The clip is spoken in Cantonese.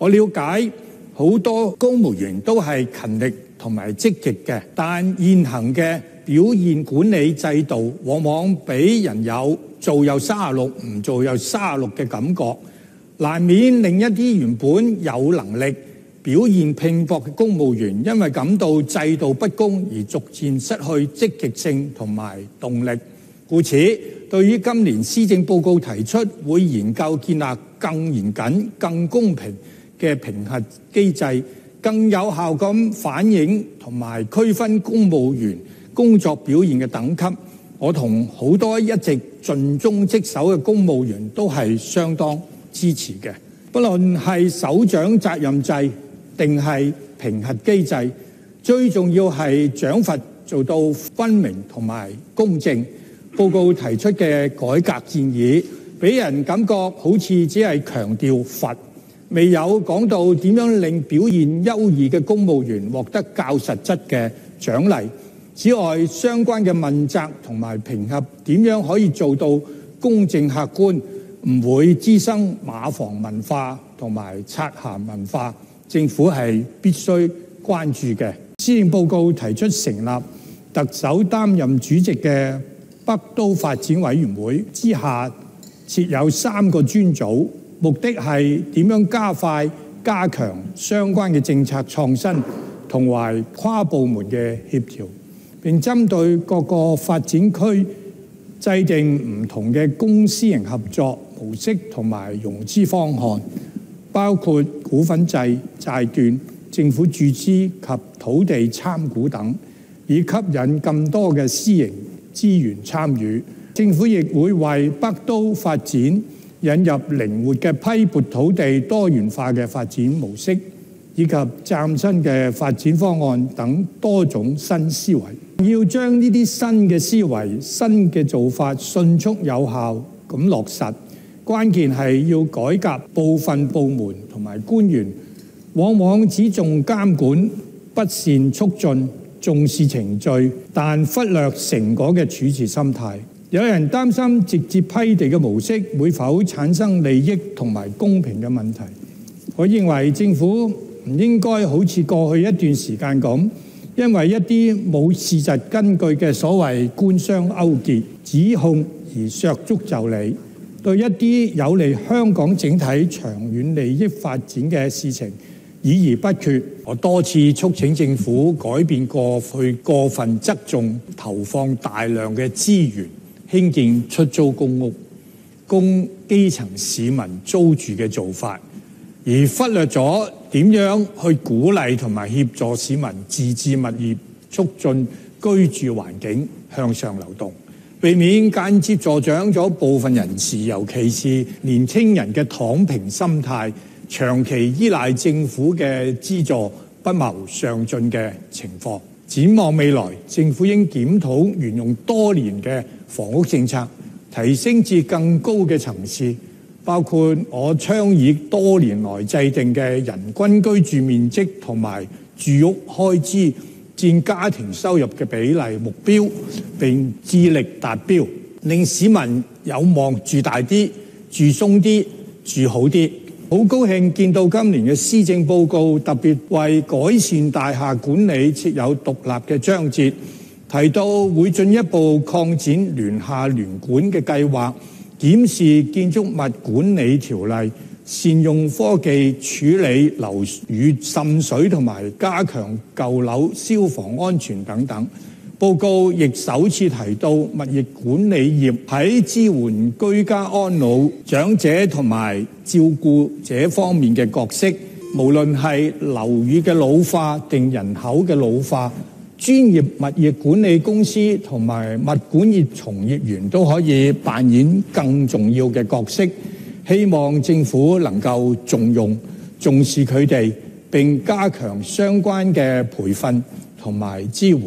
我了解好多公務員都係勤力同埋積極嘅，但現行嘅表現管理制度往往俾人有做又36唔做又36嘅感覺，難免令一啲原本有能力表現拼搏嘅公務員因為感到制度不公而逐漸失去積極性同埋動力。故此，對於今年施政報告提出會研究建立更嚴謹、更公平嘅評核機制，更有效咁反映同埋區分公務員工作表現嘅等級，我同好多一直盡忠職守嘅公務員都係相當支持嘅。不論係首長責任制定係評核機制，最重要係獎罰做到分明同埋公正。報告提出嘅改革建議，俾人感覺好似只係強調罰，未有講到點樣令表現優異嘅公務員獲得較實質嘅獎勵。此外，相關嘅問責同埋評核點樣可以做到公正客觀，唔會滋生馬房文化同埋擦鞋文化，政府係必須關注嘅。施政報告提出成立特首擔任主席嘅北都發展委員會之下設有3個專組，目的係點樣加快加強相關嘅政策創新同埋跨部門嘅協調，並針對各個發展區制定唔同嘅公私營合作模式同埋融資方案，包括股份制、債券、政府注資及土地參股等，以吸引更多嘅私營資源參與。政府亦會為北都發展引入靈活嘅批撥土地多元化嘅發展模式，以及嶄新嘅發展方案等多種新思維。要將呢啲新嘅思維、新嘅做法迅速有效咁落實，關鍵係要改革部分部門同埋官員往往只重監管，不善促進，重視程序，但忽略成果嘅處事心態。有人擔心直接批地嘅模式會否產生利益同埋公平嘅問題。我認為政府唔應該好似過去一段時間咁，因為一啲冇事實根據嘅所謂官商勾結指控而削足就履，對一啲有利香港整體長遠利益發展嘅事情議而不決。我多次促請政府改變過去過分側重投放大量嘅資源興建出租公屋，供基層市民租住嘅做法，而忽略咗點樣去鼓勵同埋協助市民自置物業，促進居住環境向上流動，避免間接助長咗部分人士，尤其是年輕人嘅躺平心態，長期依賴政府嘅資助不謀上進嘅情況。展望未來，政府應檢討沿用多年嘅房屋政策，提升至更高嘅層次，包括我倡議多年來制定嘅人均居住面積同埋住屋開支佔家庭收入嘅比例目標，並致力達標，令市民有望住大啲、住鬆啲、住好啲。好高興見到今年嘅施政報告特別為改善大廈管理設有獨立嘅章節，提到會進一步擴展聯廈聯管嘅計劃，檢視建築物管理條例，善用科技處理樓宇滲水同埋加強舊樓消防安全等等。報告亦首次提到物業管理業喺支援居家安老、長者同埋照顧者方面嘅角色，無論係樓宇嘅老化定人口嘅老化，專業物業管理公司同埋物管業從業員都可以扮演更重要嘅角色。希望政府能夠重用、重視佢哋，並加強相關嘅培訓同埋支援。